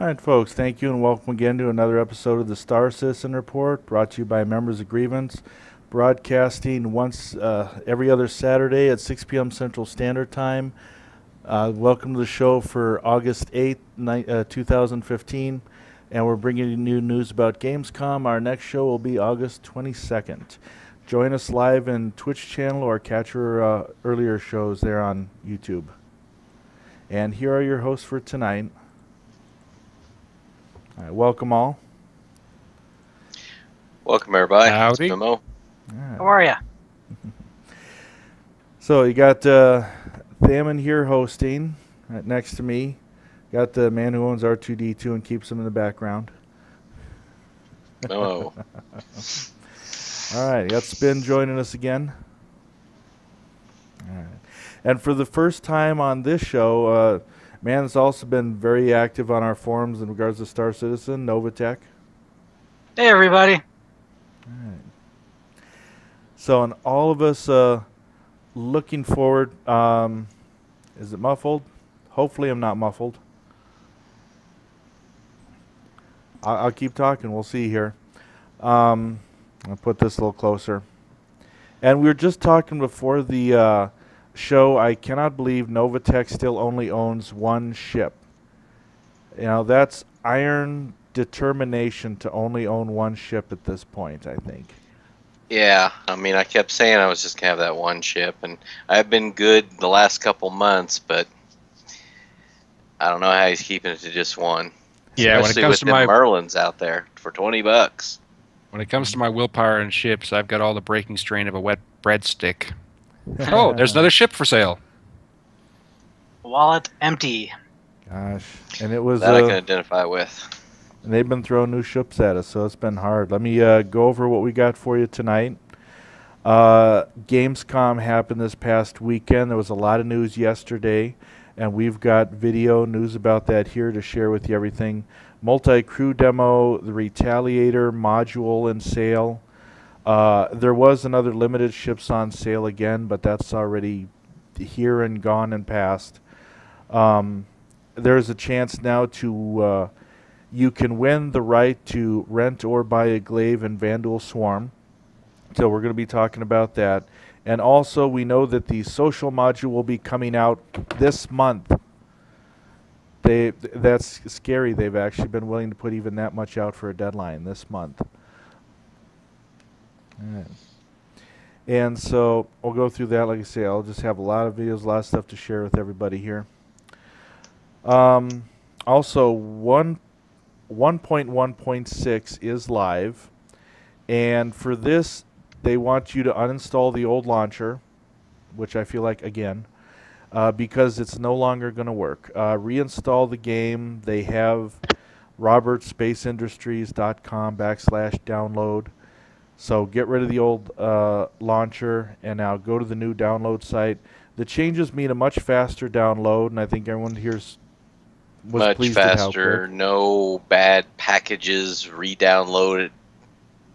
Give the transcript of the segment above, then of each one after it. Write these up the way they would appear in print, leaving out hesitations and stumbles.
right, folks, thank you and welcome again to another episode of the Star Citizen Report, brought to you by Members of Grievance, broadcasting once every other Saturday at 6 p.m. Central Standard Time. Welcome to the show for August 8th, 2015, and we're bringing you new news about Gamescom. Our next show will be August 22nd. Join us live in Twitch channel or catch our earlier shows there on YouTube. And here are your hosts for tonight. All right, welcome all. Welcome everybody. Howdy. It's Mimo. Right. How are you? So you got Thaman here hosting right next to me. Got the man who owns R2D2 and keeps him in the background. Mimo. All right, you got Spin joining us again. All right. And for the first time on this show, Man's also been very active on our forums in regards to Star Citizen, Novatech. Hey, everybody. All right. So, and all of us looking forward. Is it muffled? Hopefully I'm not muffled. I'll keep talking. We'll see here. I'll put this a little closer. And we were just talking before the show. I cannot believe Novatech still only owns one ship. You know, that's iron determination to only own one ship at this point, I think. Yeah, I mean, I kept saying I was just going to have that one ship, and I've been good the last couple months, but I don't know how he's keeping it to just one. Yeah, when it Especially comes with to them my Merlins out there for $20. when it comes to my willpower and ships, I've got all the breaking strain of a wet breadstick. Oh, there's another ship for sale. Wallet empty. Gosh, and it was. That I can identify with. And they've been throwing new ships at us, so it's been hard. Let me go over what we got for you tonight. Gamescom happened this past weekend. There was a lot of news yesterday, and we've got video news about that here to share with you everything. Multi-crew demo, the Retaliator module in sale. There was another limited ships on sale again, but that's already here and gone and past. There's a chance now to... you can win the right to rent or buy a Glaive and Vandal Swarm. So we're going to be talking about that. And also we know that the social module will be coming out this month. That's scary. They've actually been willing to put even that much out for a deadline this month. All right. And so we'll go through that. Like I say, I'll just have a lot of videos, a lot of stuff to share with everybody here. Also, 1.1.6 is live, and for this they want you to uninstall the old launcher, which I feel like again because it's no longer going to work. Reinstall the game. They have robertspaceindustriescom/download, so get rid of the old launcher and now go to the new download site. The changes mean a much faster download, and I think everyone here's Much faster, no bad packages, re-downloaded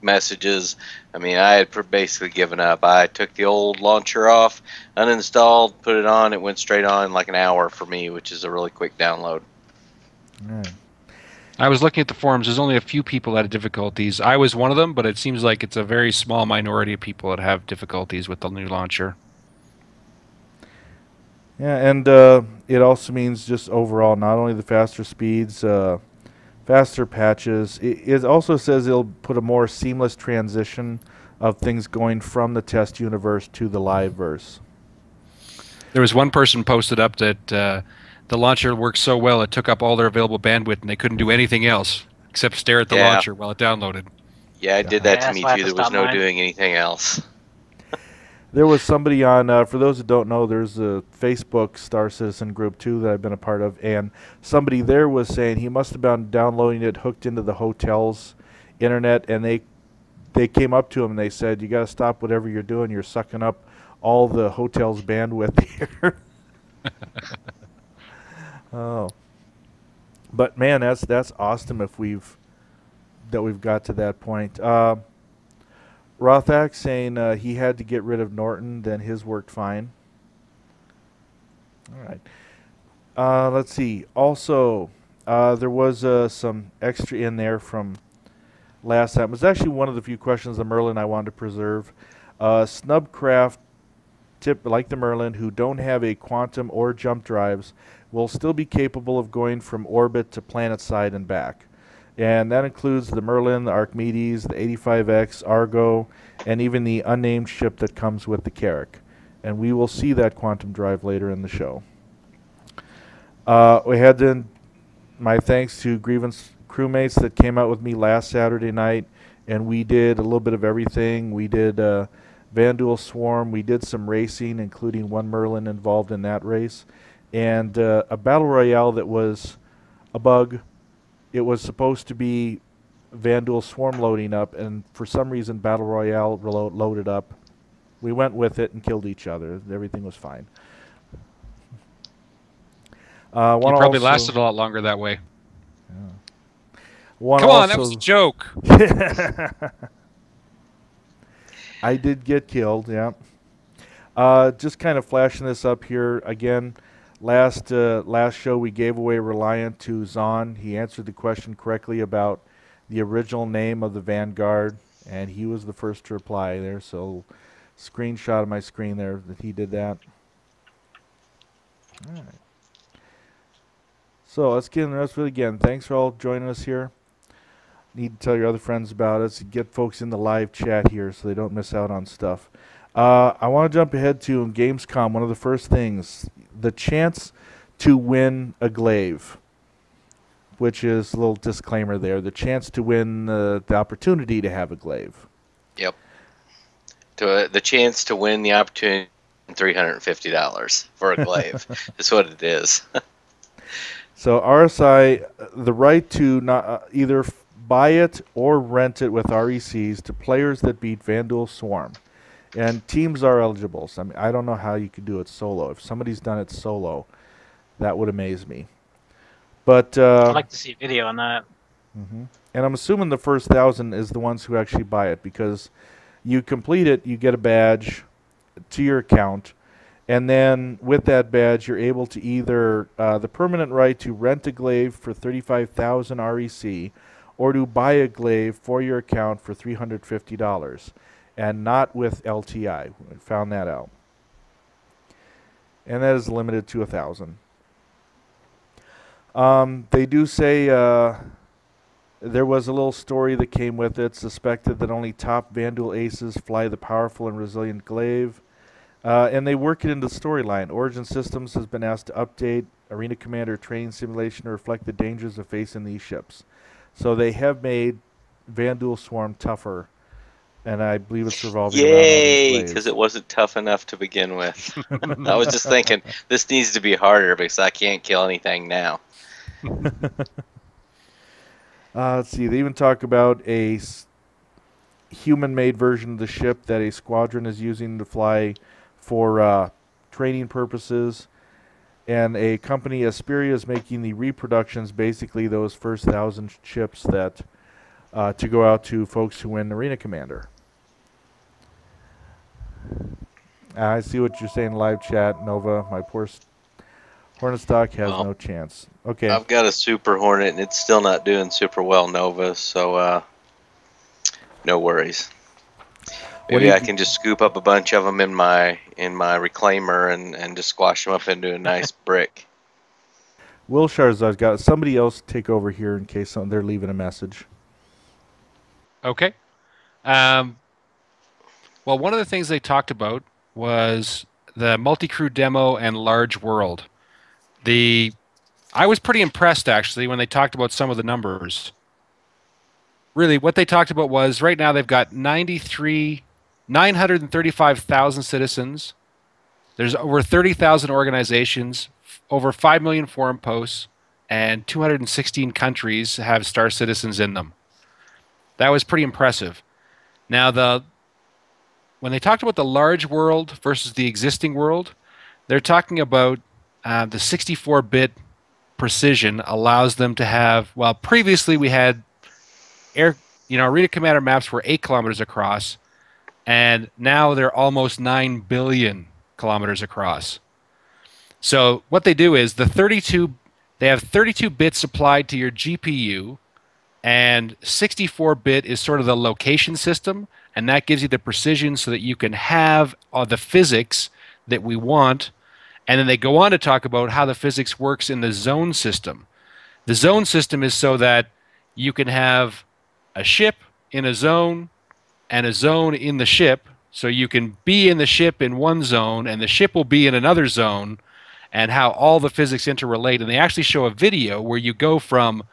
messages. I mean, I had basically given up. I took the old launcher off, uninstalled, put it on. It went straight on in like an hour for me, which is a really quick download. Right. I was looking at the forums. There's only a few people that have difficulties. I was one of them, but it seems like it's a very small minority of people that have difficulties with the new launcher. Yeah, and it also means just overall not only the faster speeds, faster patches. It also says it'll put a more seamless transition of things going from the test universe to the live verse. There was one person posted up that the launcher worked so well it took up all their available bandwidth and they couldn't do anything else except stare at the launcher while it downloaded. Yeah, it did that to that's me why I too. have to There was stop no mine. doing anything else. There was somebody on, for those that don't know, there's a Facebook Star Citizen group too that I've been a part of, and somebody there was saying he must have been downloading it hooked into the hotel's internet, and they came up to him and they said, "You got to stop whatever you're doing. You're sucking up all the hotel's bandwidth here." Oh, but man, that's awesome if we've got to that point. Rothak saying he had to get rid of Norton, then his worked fine. All right. Let's see. Also, There was some extra in there from last time. It was actually one of the few questions of Merlin I wanted to preserve. Snubcraft, like the Merlin, who don't have a quantum or jump drives, will still be capable of going from orbit to planet side and back. And that includes the Merlin, the Archimedes, the 85X, Argo, and even the unnamed ship that comes with the Carrack. And we will see that quantum drive later in the show. We had my thanks to Grievance crewmates that came out with me last Saturday night, and we did a little bit of everything. We did Vanduul Swarm. We did some racing, including one Merlin involved in that race, and a battle royale that was a bug. It was supposed to be Vanduul Swarm loading up, and for some reason Battle Royale loaded up. We went with it and killed each other. Everything was fine. You probably lasted a lot longer that way. Yeah. Come on, that was a joke. I did get killed, yeah. Just kind of flashing this up here again. Last show we gave away Reliant to Zahn. He answered the question correctly about the original name of the Vanguard, and he was the first to reply there. So, screenshot of my screen there that he did that. All right. So let's get in the rest of it again. Thanks for all joining us here. Need to tell your other friends about us. Get folks in the live chat here so they don't miss out on stuff. I want to jump ahead to Gamescom. One of the first things, the chance to win a Glaive, which is a little disclaimer there. The chance to win the opportunity to have a Glaive. Yep. The chance to win the opportunity, $350 for a Glaive. That's what it is. So RSI, the right to not either buy it or rent it with RECs to players that beat Vanduul Swarm. And teams are eligible. So, I mean, I don't know how you could do it solo. If somebody's done it solo, that would amaze me. But I'd like to see a video on that. And I'm assuming the first 1,000 is the ones who actually buy it, because you complete it, you get a badge to your account, and then with that badge, you're able to either the permanent right to rent a Glaive for 35,000 REC, or to buy a Glaive for your account for $350. And not with LTI. We found that out. And that is limited to 1,000. They do say there was a little story that came with it, suspected that only top Vanduul aces fly the powerful and resilient Glaive. And they work it into the storyline. Origin Systems has been asked to update Arena Commander training simulation to reflect the dangers of facing these ships. So they have made Vanduul Swarm tougher. And I believe it's revolving around all these Glaives. Because it wasn't tough enough to begin with. I was just thinking, this needs to be harder because I can't kill anything now. Let's see. They even talk about a human-made version of the ship that a squadron is using to fly for training purposes. And a company, Asperia, is making the reproductions, basically those first 1,000 ships that to go out to folks who win Arena Commander. I see what you're saying, live chat, Nova. My poor Hornet stock has no chance. Okay. I've got a Super Hornet, and it's still not doing super well, Nova, so no worries. Maybe I can just scoop up a bunch of them in my reclaimer and just squash them up into a nice brick. Will Sharzad's got somebody else take over here in case they're leaving a message. Okay. Well, one of the things they talked about was the multi-crew demo and large world. I was pretty impressed, actually, when they talked about some of the numbers. Really, what they talked about was right now they've got 935,000 citizens. There's over 30,000 organizations, over 5 million forum posts, and 216 countries have Star Citizens in them. That was pretty impressive. Now, when they talked about the large world versus the existing world, they're talking about the 64-bit precision allows them to have, well, previously we had Arena Commander maps were 8 kilometers across, and now they're almost 9 billion kilometers across. So what they do is the They have 32 bits supplied to your GPU, and 64-bit is sort of the location system, and that gives you the precision so that you can have the physics that we want. And then they go on to talk about how the physics works in the zone system. The zone system is so that you can have a ship in a zone and a zone in the ship. So you can be in the ship in one zone and the ship will be in another zone, and how all the physics interrelate. And they actually show a video where you go from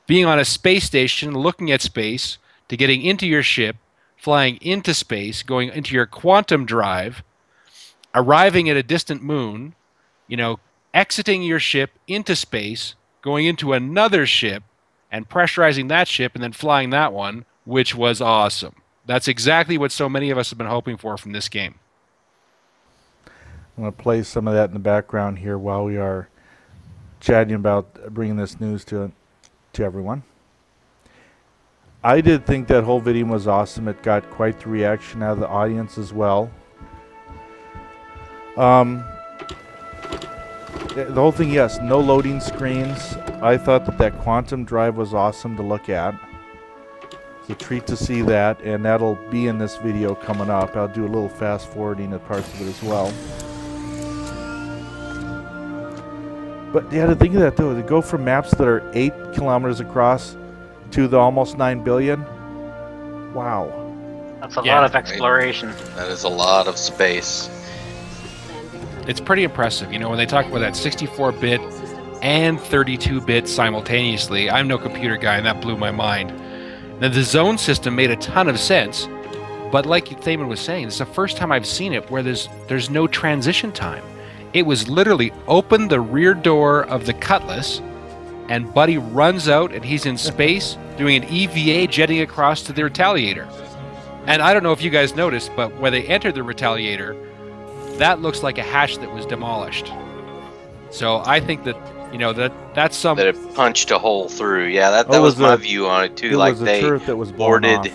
being on a space station, looking at space, to getting into your ship, flying into space, going into your quantum drive, arriving at a distant moon, exiting your ship into space, going into another ship, and pressurizing that ship, and then flying that one, which was awesome. That's exactly what so many of us have been hoping for from this game. I'm going to play some of that in the background here while we are chatting about bringing this news to everyone. I did think that whole video was awesome. It got quite the reaction out of the audience as well. The whole thing, yes, no loading screens. I thought that quantum drive was awesome to look at. It's a treat to see that, and that'll be in this video coming up. I'll do a little fast forwarding of parts of it as well. But yeah, to think of that though, to go from maps that are 8 kilometers across to the almost 9 billion. Wow. That's a lot of exploration. That is a lot of space. It's pretty impressive. When they talk about that 64-bit and 32-bit simultaneously, I'm no computer guy, and that blew my mind. Now, the zone system made a ton of sense, but like Thaman was saying, it's the first time I've seen it where there's no transition time. It was literally open the rear door of the Cutlass, and Buddy runs out, and he's in space doing an EVA jetting across to the Retaliator. And I don't know if you guys noticed, but when they entered the Retaliator, that looks like a hatch that was demolished. So I think that, that's some... That it punched a hole through. Yeah, that was my view on it, too. Like, they turret that was boarded. Off.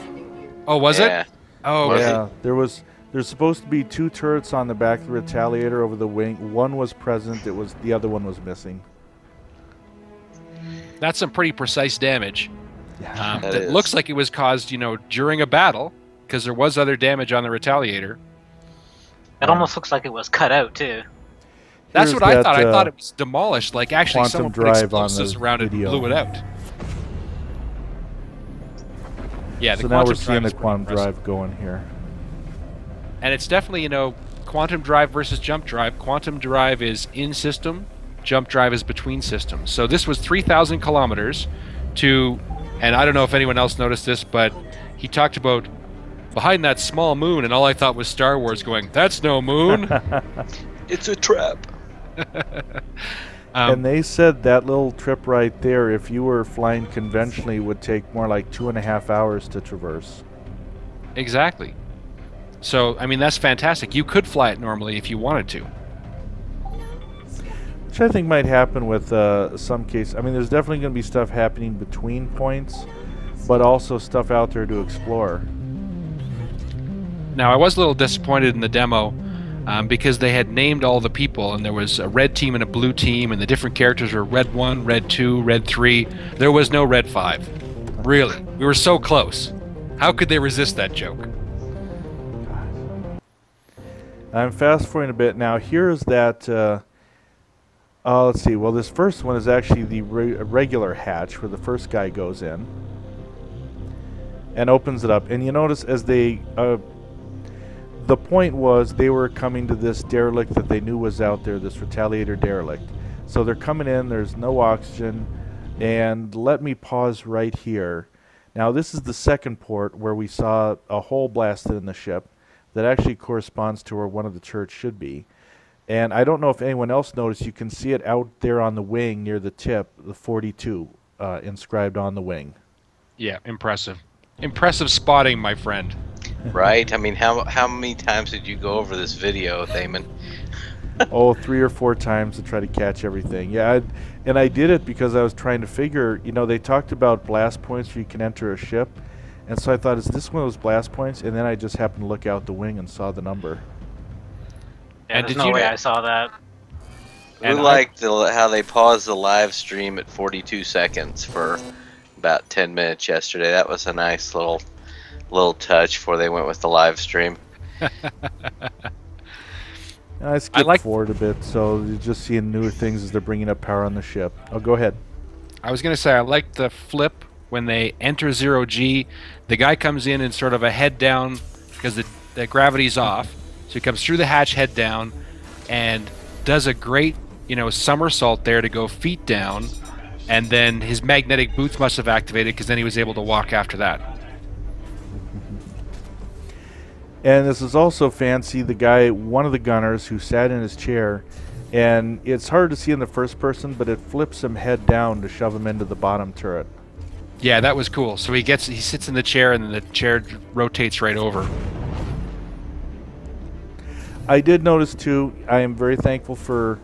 Oh, was it? Oh, okay. Yeah, there's supposed to be 2 turrets on the back of the Retaliator over the wing. One was present. The other one was missing. That's some pretty precise damage. Yeah, it looks like it was caused, during a battle, because there was other damage on the Retaliator. It almost looks like it was cut out too. That's what I thought. I thought it was demolished. Like actually, someone put explosives around it and video. blew it out. Yeah, so now we're seeing the quantum drive going here. And it's definitely, quantum drive versus jump drive. Quantum drive is in system, jump drive is between systems. So this was 3,000 kilometers to, and I don't know if anyone else noticed this, but he talked about behind that small moon, and all I thought was Star Wars going, that's no moon. It's a trap. And they said that little trip right there, if you were flying conventionally, would take more like 2.5 hours to traverse. Exactly. So, I mean, that's fantastic. You could fly it normally if you wanted to. Which I think might happen with some cases. I mean, there's definitely going to be stuff happening between points, but also stuff out there to explore. Now, I was a little disappointed in the demo because they had named all the people, and there was a red team and a blue team, and the different characters were red 1, red 2, red 3. There was no red 5. Really. We were so close. How could they resist that joke? I'm fast forwarding a bit now. Here's that. Let's see. Well, this first one is actually the regular hatch where the first guy goes in and opens it up. And you notice as they, the point was they were coming to this derelict that they knew was out there, this Retaliator derelict. So they're coming in. There's no oxygen. And let me pause right here. Now, this is the second port where we saw a hole blasted in the ship that actually corresponds to where one of the turrets should be. And I don't know if anyone else noticed, you can see it out there on the wing near the tip, the 42 inscribed on the wing. Yeah, impressive. Impressive spotting, my friend. Right? I mean, how many times did you go over this video, Thaman? Oh, 3 or 4 times to try to catch everything. Yeah, and I did it because I was trying to figure, they talked about blast points where you can enter a ship. And so I thought, is this one of those blast points? And then I just happened to look out the wing and saw the number. Yeah, there's no way I saw that. I liked how they paused the live stream at 42 seconds for about 10 minutes yesterday. That was a nice little touch before they went with the live stream. I skipped forward a bit, so you're just seeing newer things as they're bringing up power on the ship. Oh, go ahead. I was going to say, I like the flip when they enter 0G. The guy comes in sort of a head down because the gravity's off. So he comes through the hatch head down and does a great, somersault there to go feet down. And then his magnetic boots must have activated because then he was able to walk after that. And this is also fancy, the guy, one of the gunners who sat in his chair, and it's hard to see in the first person, but it flips him head down to shove him into the bottom turret. Yeah, that was cool. So he sits in the chair, and then the chair rotates right over. I did notice, too, I am very thankful for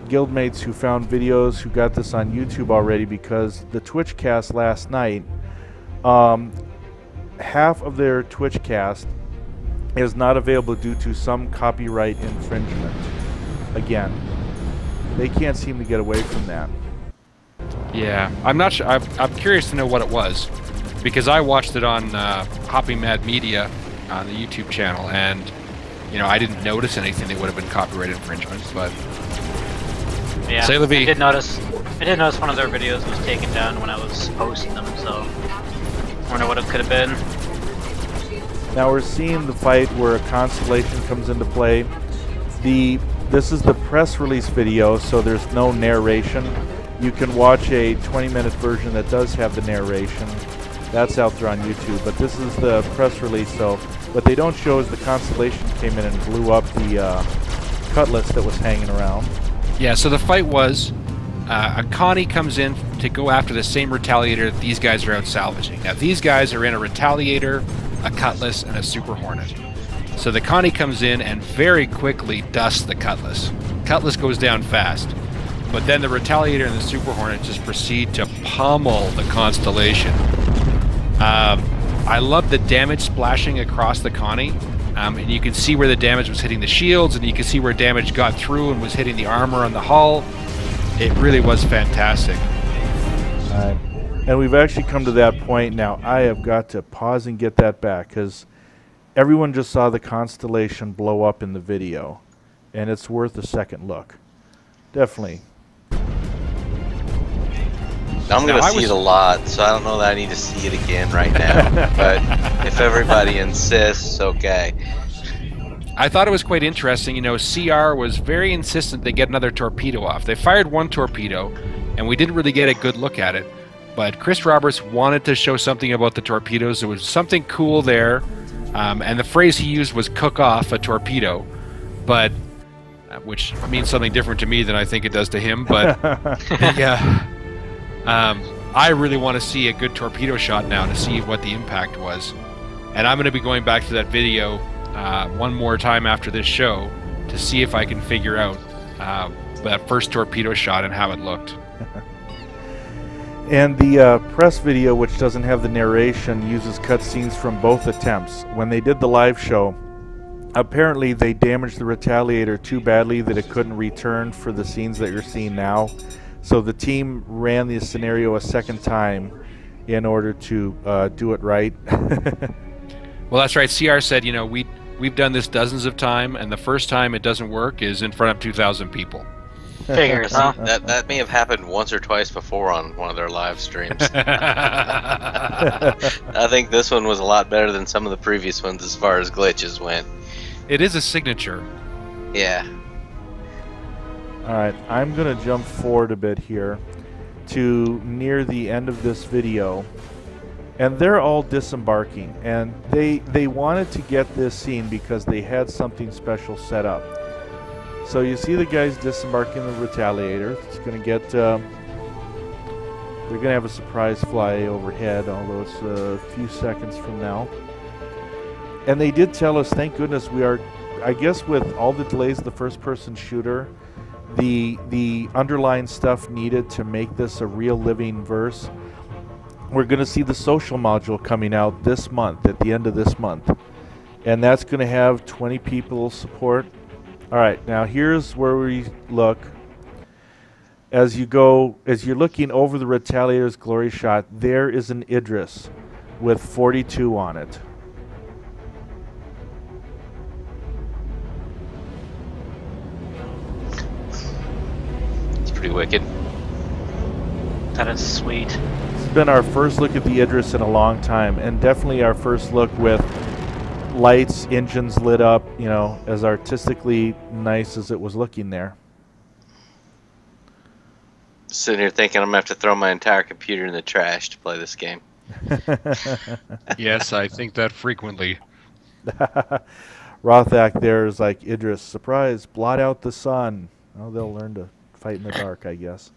guildmates who found videos who got this on YouTube already, because the Twitch cast last night, half of their Twitch cast is not available due to some copyright infringement. Again, they can't seem to get away from that. Yeah, I'm not sure. I'm curious to know what it was, because I watched it on Hopping Mad Media on the YouTube channel, and I didn't notice anything that would have been copyright infringement. But yeah, say, Levy. I did notice one of their videos was taken down when I was posting them, so I wonder what it could have been. Now we're seeing the fight where a constellation comes into play. This is the press release video, so there's no narration. You can watch a 20-minute version that does have the narration. That's out there on YouTube, but this is the press release, so what they don't show is the constellation came in and blew up the cutlass that was hanging around. Yeah, so the fight was a Connie comes in to go after the same Retaliator that these guys are out salvaging. Now these guys are in a Retaliator, a Cutlass, and a Super Hornet. So the Connie comes in and very quickly dusts the Cutlass. Cutlass goes down fast. But then the Retaliator and the Super Hornet just proceed to pummel the Constellation. I love the damage splashing across the Connie. And you can see where the damage was hitting the shields, and you can see where damage got through and was hitting the armor on the hull. It really was fantastic. And we've actually come to that point now. I have got to pause and get that back, because everyone just saw the Constellation blow up in the video, and it's worth a second look. Definitely. I'm going to see it a lot, so I don't know that I need to see it again right now. But if everybody insists, okay. I thought it was quite interesting. CR was very insistent they get another torpedo off. They fired one torpedo, and we didn't really get a good look at it. But Chris Roberts wanted to show something about the torpedoes. There was something cool there, and the phrase he used was "cook off a torpedo," but which means something different to me than I think it does to him. But yeah, I really want to see a good torpedo shot now to see what the impact was, and I'm going to be going back to that video one more time after this show to see if I can figure out that first torpedo shot and how it looked. And the press video, which doesn't have the narration, uses cutscenes from both attempts. When they did the live show, apparently they damaged the Retaliator too badly that it couldn't return for the scenes that you're seeing now. So the team ran the scenario a second time in order to do it right. Well, that's right. CR said, we've done this dozens of times, and the first time it doesn't work is in front of 2,000 people. Figures, huh? That may have happened once or twice before on one of their live streams. I think this one was a lot better than some of the previous ones as far as glitches went. It is a signature. Yeah. Alright, I'm going to jump forward a bit here to near the end of this video. And they're all disembarking. And they wanted to get this scene because they had something special set up. So you see the guys disembarking the Retaliator. It's going to get... they're going to have a surprise fly overhead, although it's a few seconds from now. And they did tell us, thank goodness we are... I guess with all the delays of the first-person shooter, the underlying stuff needed to make this a real living verse, we're going to see the social module coming out this month, at the end of this month. And that's going to have 20 people support. Alright, now here's where we look. as you're looking over the Retaliator's glory shot, there is an Idris with 42 on it. It's pretty wicked. That is sweet. It's been our first look at the Idris in a long time, and definitely our first look with lights, engines lit up, you know, as artistically nice as it was looking there. Sitting here thinking I'm going to have to throw my entire computer in the trash to play this game. Yes, I think that frequently. Rothak there is like, Idris, surprise, blot out the sun. Oh, they'll learn to fight in the dark, I guess.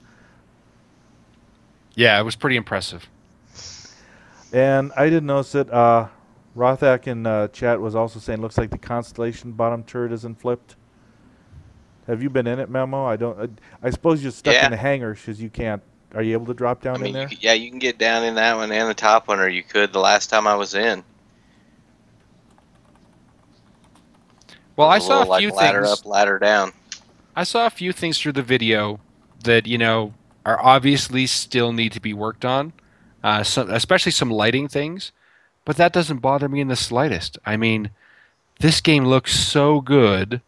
Yeah, it was pretty impressive. And I did notice it. Rothak in chat was also saying, looks like the Constellation bottom turret isn't flipped. Have you been in it, Memo? I suppose you're stuck in the hangar because you can't. Are you able to drop down in there? You can get down in that one and the top one, or you could the last time I was in. Well, I saw a few ladder things. Up, ladder down. I saw a few things through the video that, you know, are obviously still need to be worked on, especially some lighting things. But that doesn't bother me in the slightest. I mean, this game looks so good,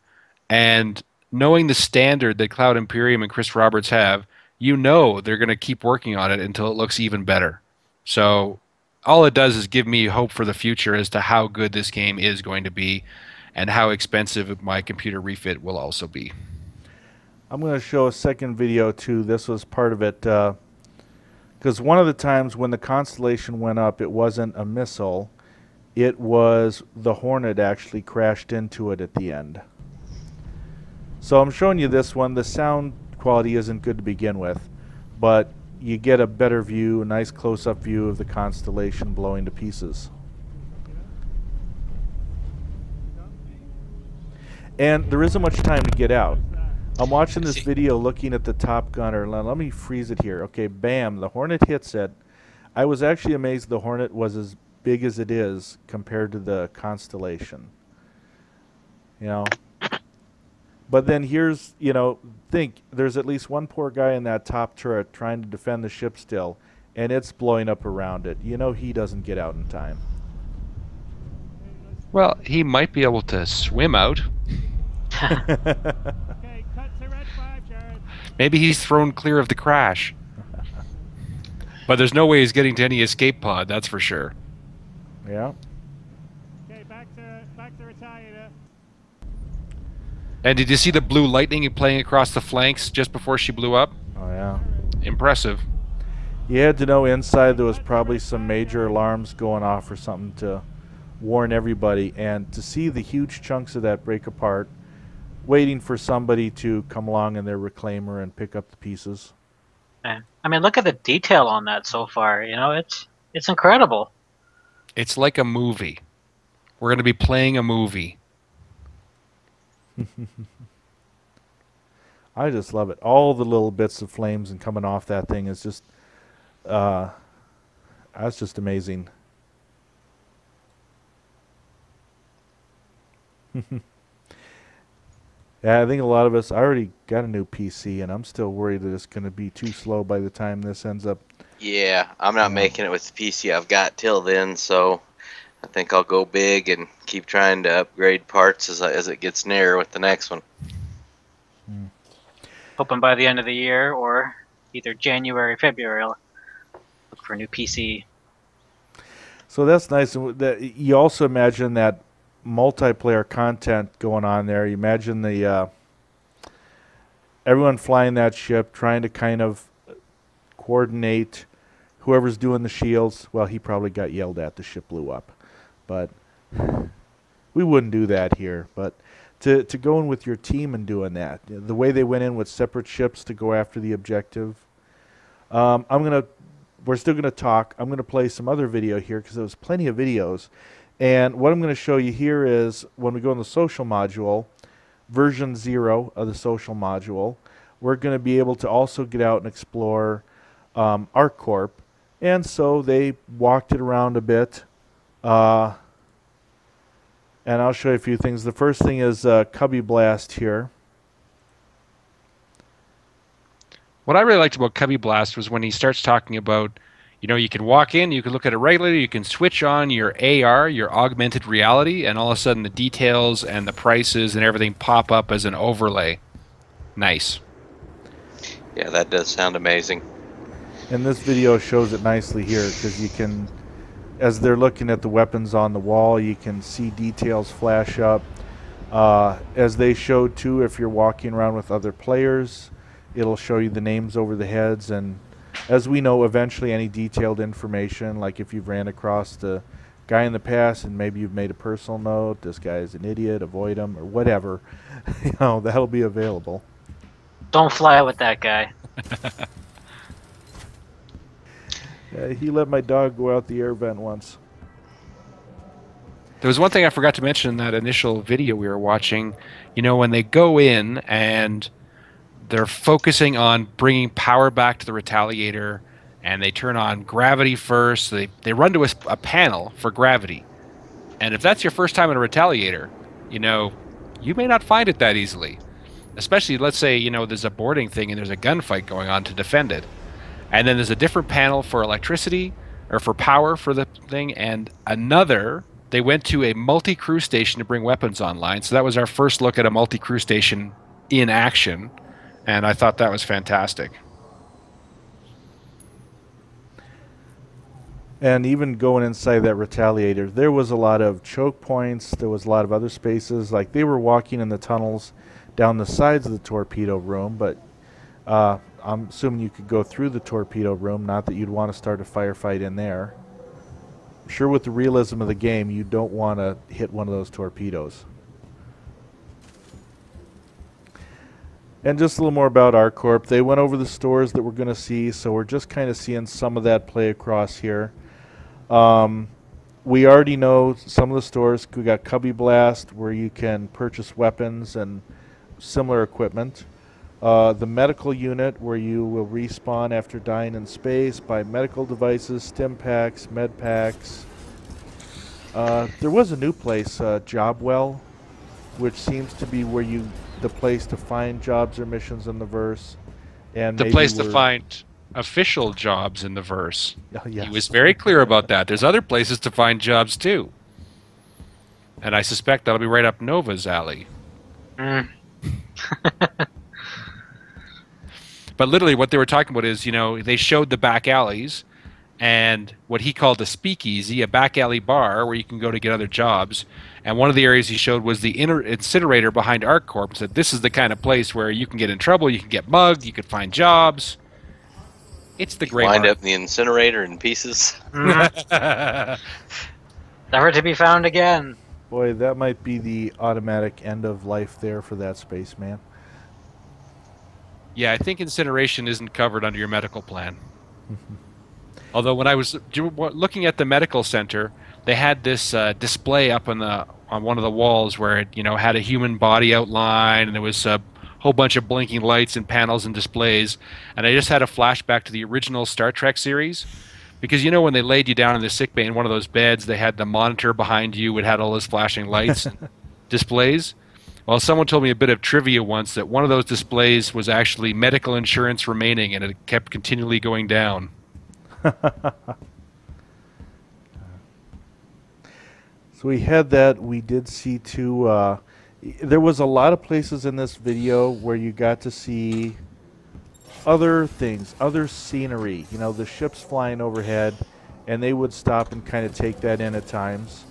and knowing the standard that Cloud Imperium and Chris Roberts have, you know they're going to keep working on it until it looks even better. So all it does is give me hope for the future as to how good this game is going to be and how expensive my computer refit will also be. I'm going to show a second video too. This was part of it because one of the times when the Constellation went up, it wasn't a missile. It was the Hornet actually crashed into it at the end. So I'm showing you this one. The sound quality isn't good to begin with, but you get a better view, a nice close-up view of the Constellation blowing to pieces. And there isn't much time to get out. I'm watching this video looking at the Top Gunner. Let me freeze it here. Okay, bam, the Hornet hits it. I was actually amazed the Hornet was as big as it is compared to the Constellation. You know? But then here's, you know, think, there's at least one poor guy in that top turret trying to defend the ship still, and it's blowing up around it. You know he doesn't get out in time. Well, he might be able to swim out. Maybe he's thrown clear of the crash. But there's no way he's getting to any escape pod, that's for sure. Yeah. Okay, back to Retaliator. And did you see the blue lightning playing across the flanks just before she blew up? Oh, yeah. Impressive. You had to know inside there was probably some major alarms going off or something to warn everybody. And to see the huge chunks of that break apart, waiting for somebody to come along in their reclaimer and pick up the pieces. I mean, look at the detail on that so far. You know, it's incredible. It's like a movie. We're going to be playing a movie. I just love it. All the little bits of flames and coming off that thing is just, that's just amazing. Yeah, I think a lot of us, I already got a new PC, and I'm still worried that it's going to be too slow by the time this ends up. Yeah, I'm not making it with the PC I've got till then, so I think I'll go big and keep trying to upgrade parts as it gets nearer with the next one. Hoping by the end of the year or either January, February, I'll look for a new PC. So that's nice. You also imagine that multiplayer content going on there. You imagine the everyone flying that ship, trying to kind of coordinate whoever's doing the shields. Well, he probably got yelled at. The ship blew up, but we wouldn't do that here. But to go in with your team and doing that, the way they went in with separate ships to go after the objective. We're still gonna talk. I'm gonna play some other video here because there was plenty of videos. And what I'm going to show you here is when we go in the social module, version 0 of the social module, we're going to be able to also get out and explore Arc Corp. And so they walked it around a bit. And I'll show you a few things. The first thing is Cubby Blast here. What I really liked about Cubby Blast was when he starts talking about, you know, you can walk in, you can look at it regularly, you can switch on your AR, your augmented reality, and all of a sudden the details and the prices and everything pop up as an overlay. Nice. Yeah, that does sound amazing. And this video shows it nicely here because you can, as they're looking at the weapons on the wall, you can see details flash up. As they showed too, if you're walking around with other players, it'll show you the names over the heads, and as we know, eventually any detailed information, like if you've ran across the guy in the past and maybe you've made a personal note, this guy is an idiot, avoid him, or whatever, you know, that'll be available. Don't fly with that guy. He let my dog go out the air vent once. There was one thing I forgot to mention in that initial video we were watching. You know, when they go in and they're focusing on bringing power back to the Retaliator, and they turn on gravity first. They run to a panel for gravity. And if that's your first time in a Retaliator, you know, you may not find it that easily. Especially, let's say, you know, there's a boarding thing and there's a gunfight going on to defend it. And then there's a different panel for electricity, or for power for the thing, and another, they went to a multi-crew station to bring weapons online. So that was our first look at a multi-crew station in action. And I thought that was fantastic. And even going inside that Retaliator, there was a lot of choke points. There was a lot of other spaces. Like they were walking in the tunnels down the sides of the torpedo room, but I'm assuming you could go through the torpedo room, not that you'd want to start a firefight in there. I'm sure with the realism of the game, you don't want to hit one of those torpedoes. And just a little more about Arc Corp. They went over the stores that we're going to see, so we're just kind of seeing some of that play across here. We already know some of the stores. We got Cubby Blast, where you can purchase weapons and similar equipment. The medical unit, where you will respawn after dying in space, buy medical devices, stim packs, med packs. There was a new place, Jobwell, which seems to be where the place to find jobs or missions in the verse, and the place to find official jobs in the verse. Yes. He was very clear about that. There's other places to find jobs too, and I suspect that'll be right up Nova's alley. But literally, what they were talking about is, you know, they showed the back alleys and what he called the speakeasy, a back alley bar where you can go to get other jobs. And one of the areas he showed was the incinerator behind Arc Corp. And said this is the kind of place where you can get in trouble, you can get mugged, you can find jobs. It's the great. Wind up in the incinerator in pieces. Never to be found again. Boy, that might be the automatic end of life there for that spaceman. Yeah, I think incineration isn't covered under your medical plan. Although when I was looking at the medical center, they had this display up on one of the walls where it, you know, had a human body outline, and there was a whole bunch of blinking lights and panels and displays. And I just had a flashback to the original Star Trek series, because you know when they laid you down in the sick bay in one of those beds, they had the monitor behind you. It had all those flashing lights and displays. Well, someone told me a bit of trivia once that one of those displays was actually medical insurance remaining, and it kept continually going down. So we had that. We did see too, there was a lot of places in this video where you got to see other things, other scenery. You know, the ships flying overhead, and they would stop and kind of take that in at times.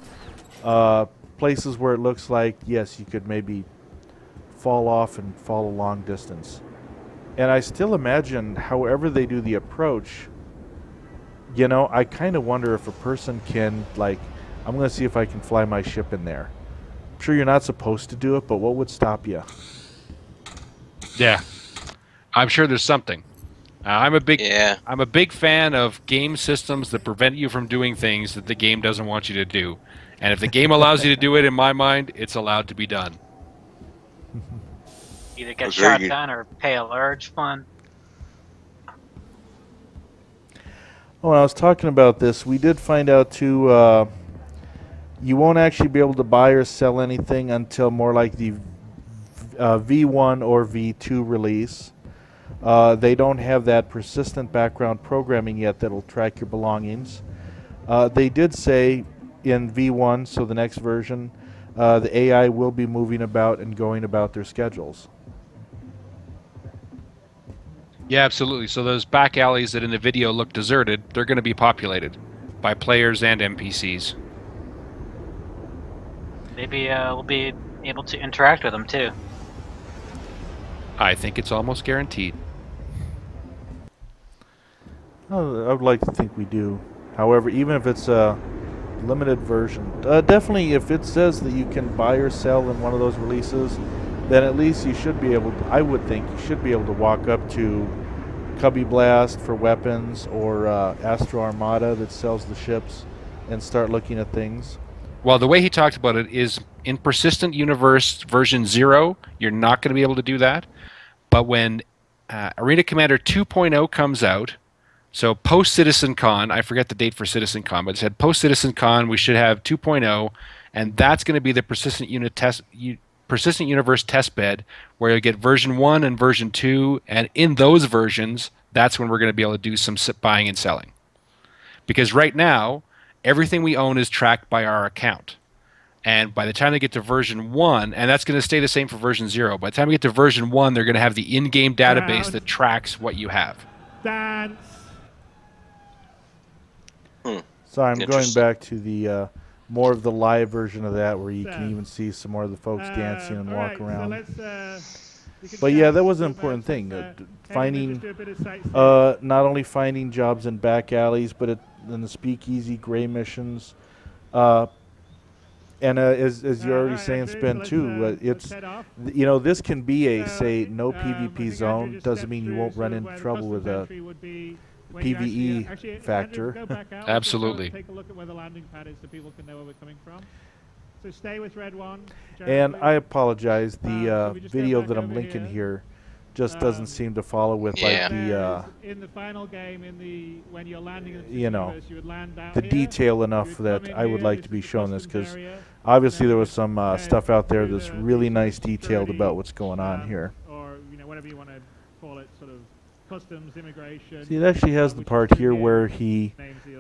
Places where it looks like, yes, you could maybe fall off and fall a long distance. And I still imagine, however they do the approach, you know, I kind of wonder if a person can, like, I'm going to see if I can fly my ship in there. I'm sure you're not supposed to do it, but what would stop you? Yeah, I'm sure there's something. I'm a big fan of game systems that prevent you from doing things that the game doesn't want you to do. And if the game allows you to do it, in my mind, it's allowed to be done. Either get shot down or pay a large fine. Oh, when I was talking about this, we did find out too, you won't actually be able to buy or sell anything until more like the V1 or V2 release. They don't have that persistent background programming yet that'll track your belongings. They did say in V1, so the next version, the AI will be moving about and going about their schedules. Yeah, absolutely. So those back alleys that in the video look deserted, they're going to be populated by players and NPCs. Maybe we'll be able to interact with them too. I think it's almost guaranteed. I would like to think we do. However, even if it's a limited version, definitely if it says that you can buy or sell in one of those releases, then at least you should be able to, I would think you should be able to walk up to Cubby Blast for weapons or Astro Armada that sells the ships and start looking at things. Well, the way he talked about it is in Persistent Universe version 0, you're not going to be able to do that. But when Arena Commander 2.0 comes out, so post-Citizen Con, I forget the date for Citizen Con, but it said post-Citizen Con we should have 2.0, and that's going to be the Persistent Universe test bed, where you'll get version 1 and version 2, and in those versions, that's when we're going to be able to do some buying and selling. Because right now, everything we own is tracked by our account. And by the time they get to version 1, and that's going to stay the same for version 0, by the time we get to version 1, they're going to have the in-game database that tracks what you have. Dance. So I'm going back to the more of the live version of that, where you can even see some more of the folks dancing and walk around. But yeah, that was an important thing. Finding, not only finding jobs in back alleys, but in the speakeasy, gray missions. And as you're already saying, Spin, too, it's, you know, this can be a, say, no PvP zone. Doesn't mean you won't run into trouble with a PvE factor. Absolutely. Take a look at where the landing pad is so people can know where we're coming from. So stay with red one. And I apologize, the video that I'm linking here just doesn't seem to follow with like the in the final game, when you're landing in the you know, universe, you would land out the here. detail enough that I would like to be shown this, because obviously there was some stuff out there that's really nice detailed about what's going on here. Or, you know, whatever you want to call it, sort of customs, immigration. See, it actually has the part here where he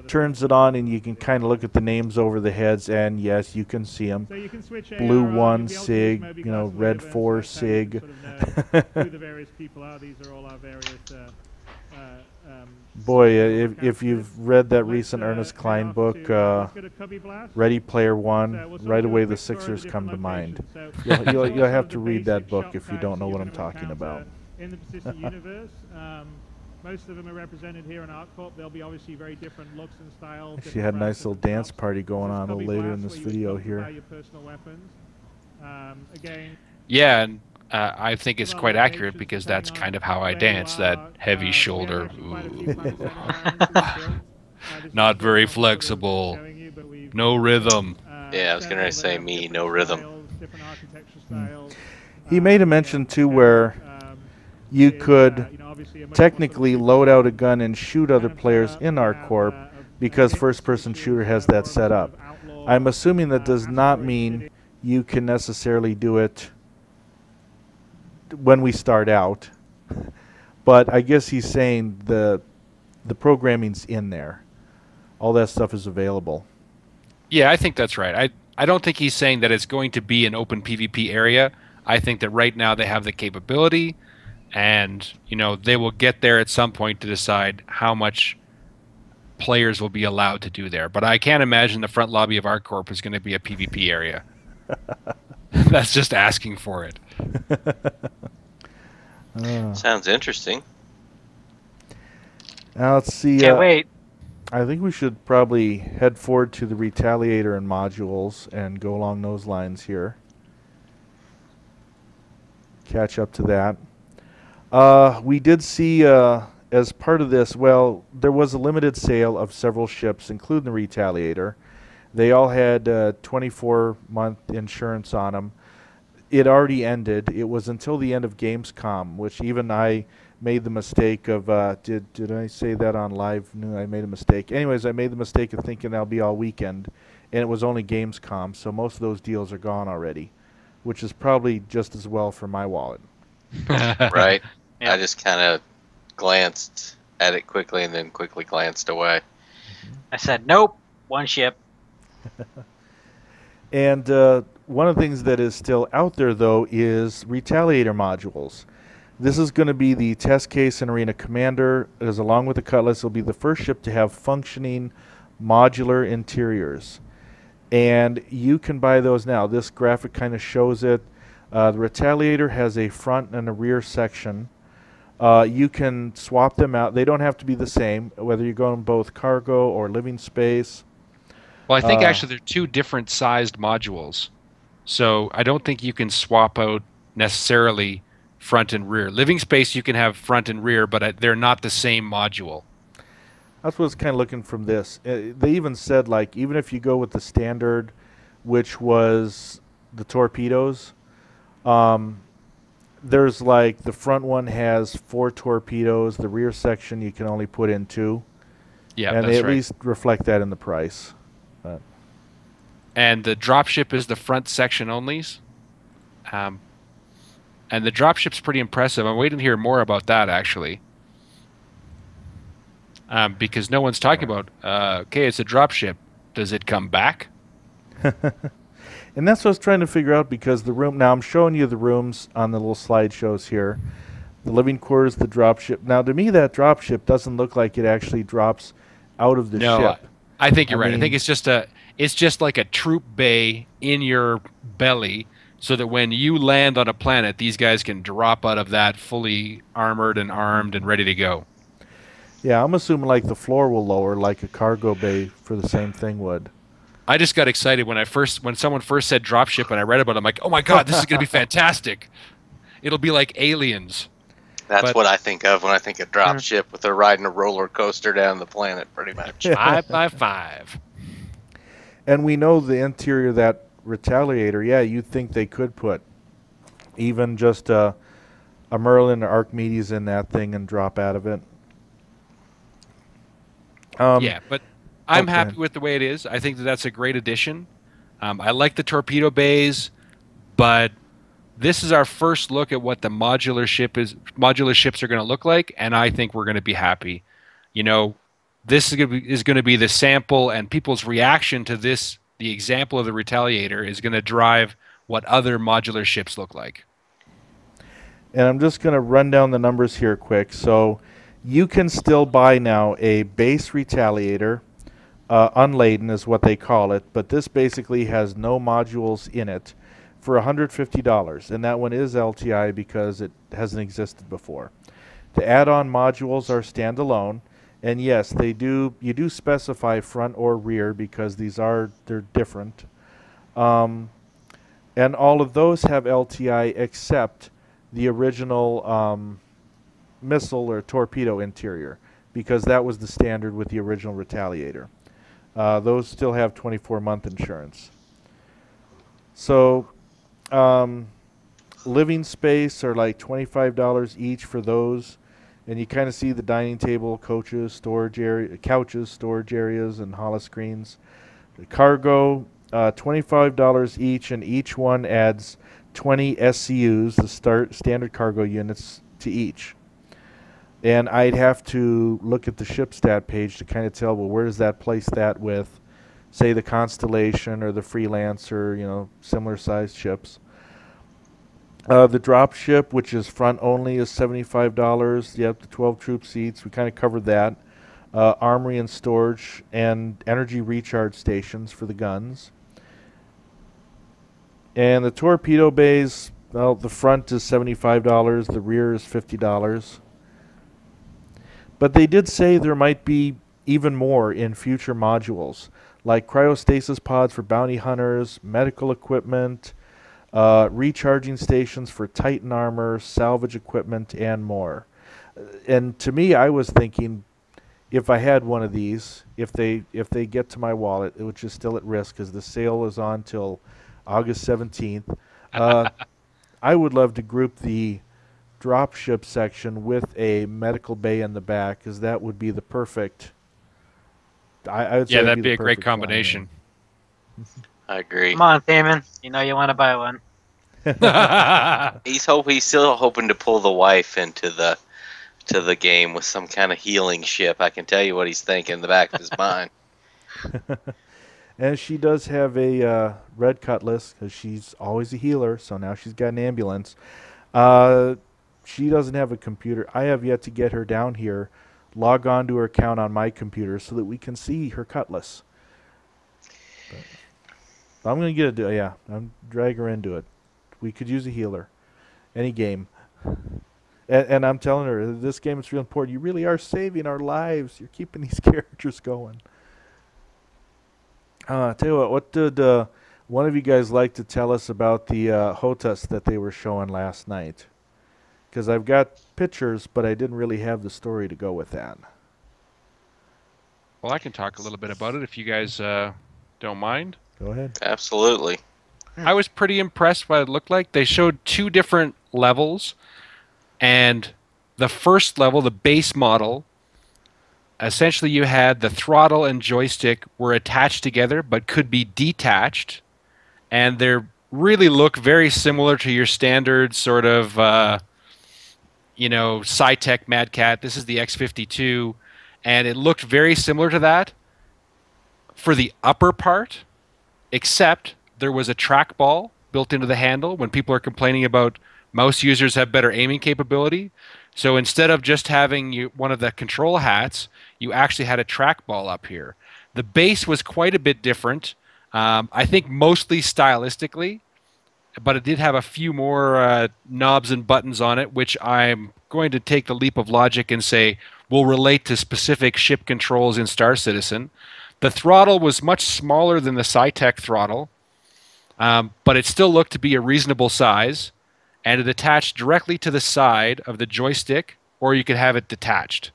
turns it on and you can kind of look at the names over the heads, and yes, you can see them. So you can switch Blue 1, SIG, you know, Red 4, SIG. Who the various people are. These are all our various Boy, if you've read that recent Ernest Cline book, Ready Player One, right away the Sixers come to mind. You'll have to read that book if you don't know what I'm talking about. In the Persistent Universe, most of them are represented here in Arc Corp. They'll be obviously very different looks and styles. She had a nice little dance party going on a little later in this video here. Yeah, and I think it's quite accurate, because that's kind of how I dance, that heavy shoulder. Not very flexible. No rhythm. Yeah, I was going to say no rhythm. He made a mention too where you could technically load out a gun and shoot other players in Arc Corp, because first-person shooter has that set up. I'm assuming that does not mean you can necessarily do it when we start out, but I guess he's saying the programming's in there. All that stuff is available. Yeah, I think that's right. I don't think he's saying that it's going to be an open PvP area. I think that right now they have the capability, and you know, they will get there at some point to decide how much players will be allowed to do there. But I can't imagine the front lobby of Arc Corp is going to be a PvP area. That's just asking for it. Sounds interesting. Now let's see. Can't wait. I think we should probably head forward to the Retaliator and modules and go along those lines here. Catch up to that. We did see, as part of this, well, there was a limited sale of several ships, including the Retaliator. They all had 24-month insurance on them. It already ended. It was until the end of Gamescom, which even I made the mistake of, did I say that on live? No, I made a mistake. Anyways, I made the mistake of thinking that'll be all weekend, and it was only Gamescom, so most of those deals are gone already, which is probably just as well for my wallet. Right. I just kind of glanced at it quickly and then quickly glanced away. I said, nope, one ship. And one of the things that is still out there, though, is Retaliator modules. This is going to be the test case and Arena Commander, as along with the Cutlass, will be the first ship to have functioning modular interiors. And you can buy those now. This graphic kind of shows it. The Retaliator has a front and a rear section. You can swap them out. They don't have to be the same, whether you're going both cargo or living space. Well, I think actually they're two different sized modules. So I don't think you can swap out necessarily front and rear. Living space you can have front and rear, but they're not the same module. That's what I was kind of looking from this. They even said, like, even if you go with the standard, which was the torpedoes, there's like the front one has 4 torpedoes. The rear section you can only put in 2. Yeah, and that's they at right. least reflect that in the price. And the dropship is the front section onlys. And the dropship's pretty impressive. I'm waiting to hear more about that, actually. Because no one's talking about, okay, it's a dropship. Does it come back? And that's what I was trying to figure out, because the room, now I'm showing you the rooms on the little slideshows here. The living quarters, the dropship. Now, to me, that dropship doesn't look like it actually drops out of the ship. I think you're right. I think it's just like a troop bay in your belly, so that when you land on a planet, these guys can drop out of that fully armored and armed and ready to go. Yeah, I'm assuming like the floor will lower like a cargo bay for the same thing would. I just got excited when someone first said dropship and I read about it. I'm like, oh my god, this is going to be fantastic. It'll be like Aliens. That's what I think of when I think of dropship, with her riding a roller coaster down the planet, pretty much. 5 by 5. And we know the interior of that Retaliator, yeah, you'd think they could put even just a Merlin or Archimedes in that thing and drop out of it. Yeah, but I'm happy with the way it is. I think that's a great addition. I like the torpedo bays, but this is our first look at what the modular ships are going to look like, and I think we're going to be happy. You know, this is going to be the sample, and people's reaction to this, the example of the Retaliator, is going to drive what other modular ships look like. And I'm just going to run down the numbers here quick. So you can still buy now a base Retaliator, unladen is what they call it, but this basically has no modules in it, for $150, and that one is LTI because it hasn't existed before. The add-on modules are standalone, and yes, you do specify front or rear because they're different. And all of those have LTI except the original missile or torpedo interior, because that was the standard with the original Retaliator. Those still have 24-month insurance. So living space are like $25 each for those, and you kind of see the dining table, couches, storage areas, and holoscreens. The cargo, $25 each, and each one adds 20 SCUs, the standard cargo units, to each. And I'd have to look at the ship stat page to kind of tell, well, where does that place that with, say, the Constellation or the Freelancer, you know, similar sized ships. The drop ship, which is front only, is $75. Yep, the 12 troop seats. We kind of covered that. Armory and storage and energy recharge stations for the guns. And the torpedo bays, well, the front is $75. The rear is $50. But they did say there might be even more in future modules, like cryostasis pods for bounty hunters, medical equipment, recharging stations for Titan armor, salvage equipment, and more. And to me, I was thinking, if I had one of these, if they get to my wallet, which is still at risk because the sale is on till August 17th, I would love to group the dropship section with a medical bay in the back, because that would be the perfect. I would say that'd be a great combination. I agree. Come on, Damon. You know you want to buy one. He's still hoping to pull the wife into the game with some kind of healing ship. I can tell you what he's thinking in the back of his mind. And she does have a red cutlass because she's always a healer, so now she's got an ambulance. She doesn't have a computer. I have yet to get her down here, log on to her account on my computer so that we can see her cutlass. But I'm going to get it. Yeah, I'm drag her into it. We could use a healer. Any game. And I'm telling her, this game is real important. You really are saving our lives. You're keeping these characters going. Tell you what did one of you guys like to tell us about the HOTAS that they were showing last night? Because I've got pictures, but I didn't really have the story to go with that. Well, I can talk a little bit about it if you guys don't mind. Go ahead. Absolutely. I was pretty impressed by what it looked like. They showed 2 different levels, and the first level, the base model, essentially you had the throttle and joystick were attached together but could be detached, and they really look very similar to your standard sort of Sci-Tech Mad Cat. This is the X52, and it looked very similar to that for the upper part, except there was a trackball built into the handle when people are complaining about mouse users have better aiming capability. So instead of just having one of the control hats, you actually had a trackball up here. The base was quite a bit different, I think mostly stylistically, but it did have a few more knobs and buttons on it, which I'm going to take the leap of logic and say will relate to specific ship controls in Star Citizen. The throttle was much smaller than the Sci-Tech throttle, but it still looked to be a reasonable size, and it attached directly to the side of the joystick, or you could have it detached.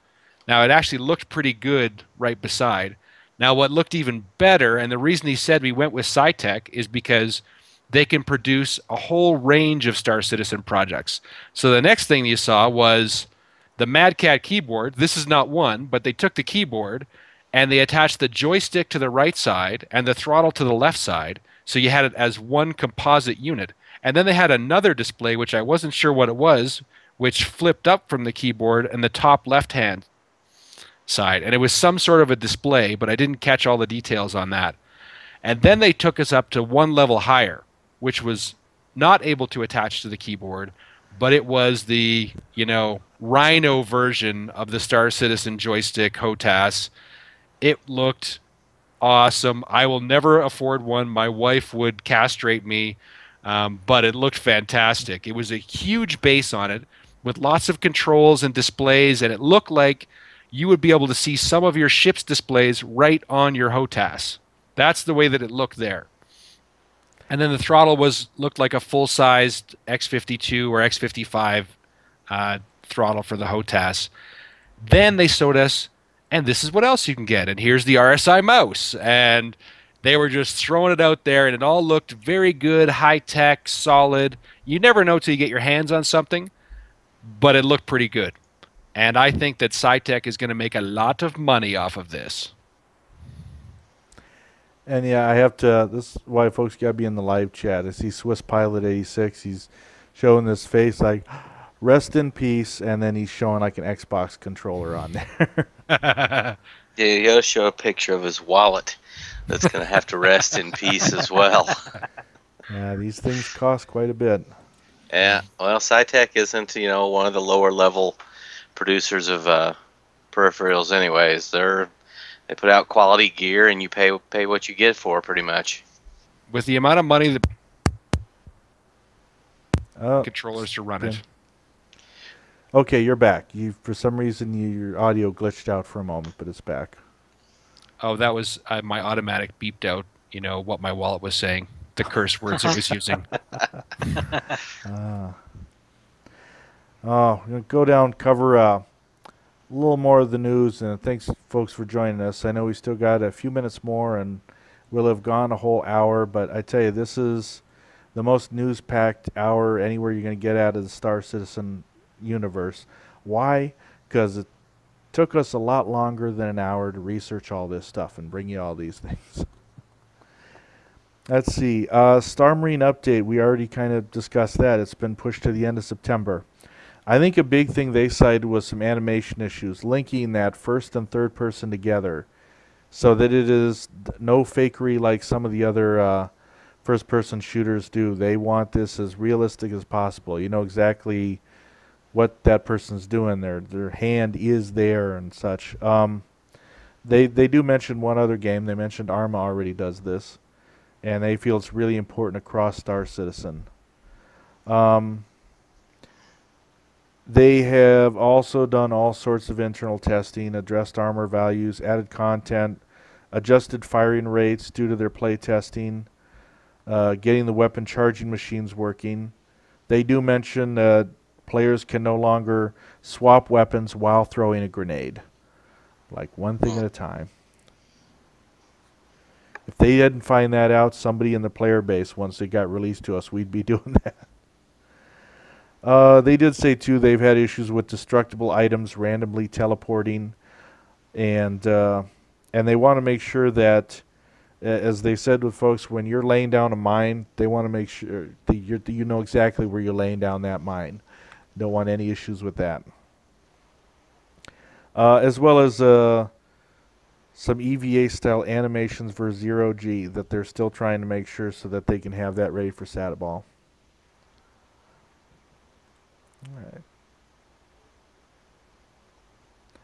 Now, it actually looked pretty good right beside. Now, what looked even better, and the reason he said we went with Sci-Tech, is because they can produce a whole range of Star Citizen projects. So the next thing you saw was the Mad Cat keyboard. This is not one, but they took the keyboard and they attached the joystick to the right side and the throttle to the left side, so you had it as one composite unit. And then they had another display, which I wasn't sure what it was, which flipped up from the keyboard and the top left-hand side. And it was some sort of a display, but I didn't catch all the details on that. And then they took us up to one level higher, which was not able to attach to the keyboard, but it was the, Rhino version of the Star Citizen joystick HOTAS. It looked awesome. I will never afford one. My wife would castrate me, but it looked fantastic. It was a huge base on it with lots of controls and displays, and it looked like you would be able to see some of your ship's displays right on your HOTAS. That's the way that it looked there. And then the throttle looked like a full-sized X52 or X55 throttle for the HOTAS. Then they showed us, and this is what else you can get. And here's the RSI mouse. And they were just throwing it out there, and it all looked very good, high-tech, solid. You never know till you get your hands on something, but it looked pretty good. And I think that Sci-Tech is going to make a lot of money off of this. And yeah, I have to. This is why folks got to be in the live chat. I see Swiss Pilot 86. He's showing this face like, rest in peace, and then he's showing like an Xbox controller on there. Yeah, you got to show a picture of his wallet. That's going to have to rest in peace as well. Yeah, these things cost quite a bit. Yeah, well, Sci-Tech isn't, one of the lower level producers of peripherals anyways. They put out quality gear, and you pay what you get for, pretty much. With the amount of money the controllers to run it. Okay, you're back. For some reason, your audio glitched out for a moment, but it's back. Oh, that was my automatic beeped out, what my wallet was saying, the curse words it was using. We're going to go down, cover a little more of the news, and thanks, folks, for joining us. I know we still got a few minutes more, and we'll have gone a whole hour, but I tell you, this is the most news-packed hour anywhere you're going to get out of the Star Citizen universe. Why? Because it took us a lot longer than an hour to research all this stuff and bring you all these things. Let's see. Star Marine update. We already kind of discussed that. It's been pushed to the end of September. I think a big thing they cited was some animation issues, linking that first and third person together, so that it is no fakery like some of the other first-person shooters do. They want this as realistic as possible. You know exactly what that person's doing. Their hand is there and such. They do mention one other game. They mentioned Arma already does this, and they feel it's really important across Star Citizen. They have also done all sorts of internal testing, addressed armor values, added content, adjusted firing rates due to their play testing, getting the weapon charging machines working. They do mention players can no longer swap weapons while throwing a grenade. Like one thing at a time. If they didn't find that out, somebody in the player base, once it got released to us, we'd be doing that. They did say, too, they've had issues with destructible items randomly teleporting. And they want to make sure that, as they said with folks, when you're laying down a mine, they want to make sure that you know exactly where you're laying down that mine. Don't want any issues with that. As well as some EVA-style animations for 0G that they're still trying to make sure so that they can have that ready for Satball. All right.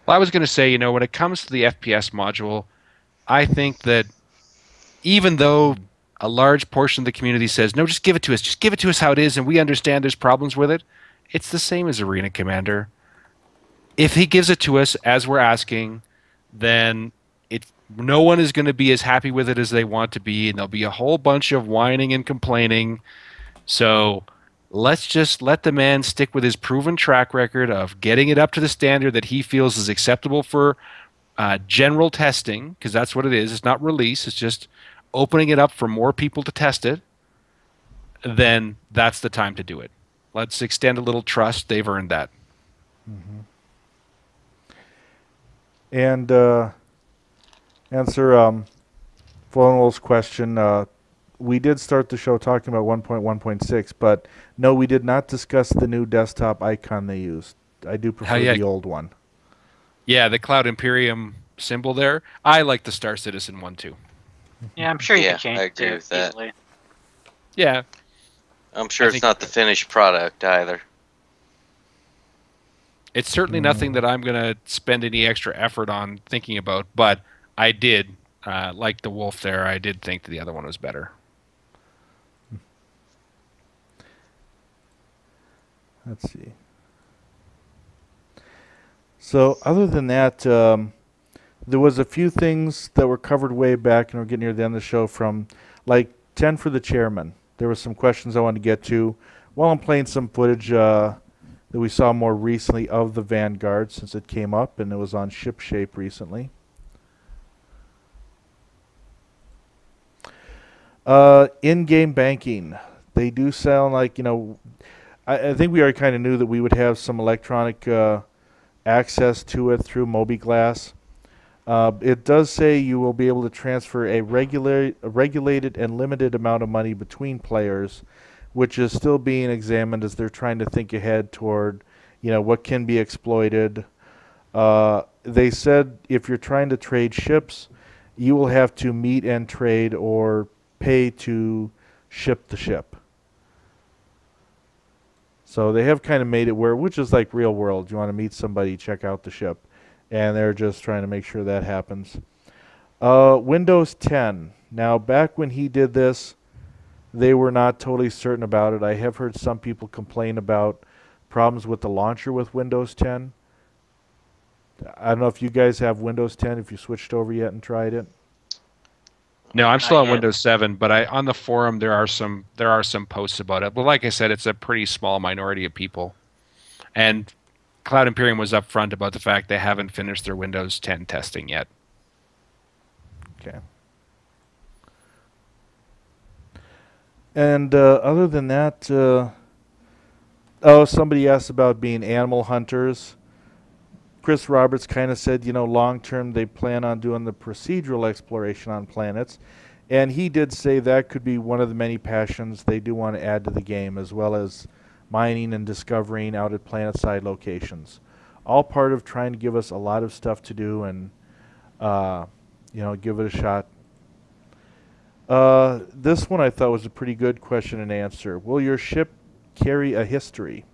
Well, I was going to say, when it comes to the FPS module, I think that even though a large portion of the community says, no, just give it to us. Just give it to us how it is, and we understand there's problems with it, it's the same as Arena Commander. If he gives it to us as we're asking, then no one is going to be as happy with it as they want to be, and there'll be a whole bunch of whining and complaining. So let's just let the man stick with his proven track record of getting it up to the standard that he feels is acceptable for general testing, because that's what it is. It's not release. It's just opening it up for more people to test it. Then that's the time to do it. Let's extend a little trust. They've earned that. Mm-hmm. And answer Flono's question. We did start the show talking about 1.1.6, but no, we did not discuss the new desktop icon they used. I do prefer the old one. Yeah, the Cloud Imperium symbol there. I like the Star Citizen one too. Yeah, I'm sure you can change I agree with that. easily. Yeah. I'm sure it's not the finished product either. It's certainly nothing that I'm going to spend any extra effort on thinking about, but I did, like the Wolf there, I did think that the other one was better. Let's see. So other than that, there was a few things that were covered way back, and we're getting near the end of the show, from like 10 for the chairman. There were some questions I wanted to get to while I'm playing some footage that we saw more recently of the Vanguard, since it came up and it was on Ship Shape recently. In-game banking. They do sound like, I think we already kind of knew that we would have some electronic access to it through MobiGlass. It does say you will be able to transfer a regulated and limited amount of money between players, which is still being examined as they're trying to think ahead toward, what can be exploited. They said if you're trying to trade ships, you will have to meet and trade or pay to ship the ship. So they have kind of made it where, which is like real world. You want to meet somebody, check out the ship. And they're just trying to make sure that happens. Windows 10. Now, back when he did this, they were not totally certain about it. I have heard some people complain about problems with the launcher with Windows 10. I don't know if you guys have Windows 10, if you switched over yet and tried it. No, I'm still on Windows 7, but on the forum there are some posts about it. But like I said, it's a pretty small minority of people. And Cloud Imperium was upfront about the fact they haven't finished their Windows 10 testing yet. Okay. And other than that, somebody asked about being animal hunters. Chris Roberts kind of said, long term they plan on doing the procedural exploration on planets. And he did say that could be one of the many passions they do want to add to the game, as well as mining and discovering out at planet-side locations. All part of trying to give us a lot of stuff to do and, give it a shot. This one I thought was a pretty good question and answer. Will your ship carry a history?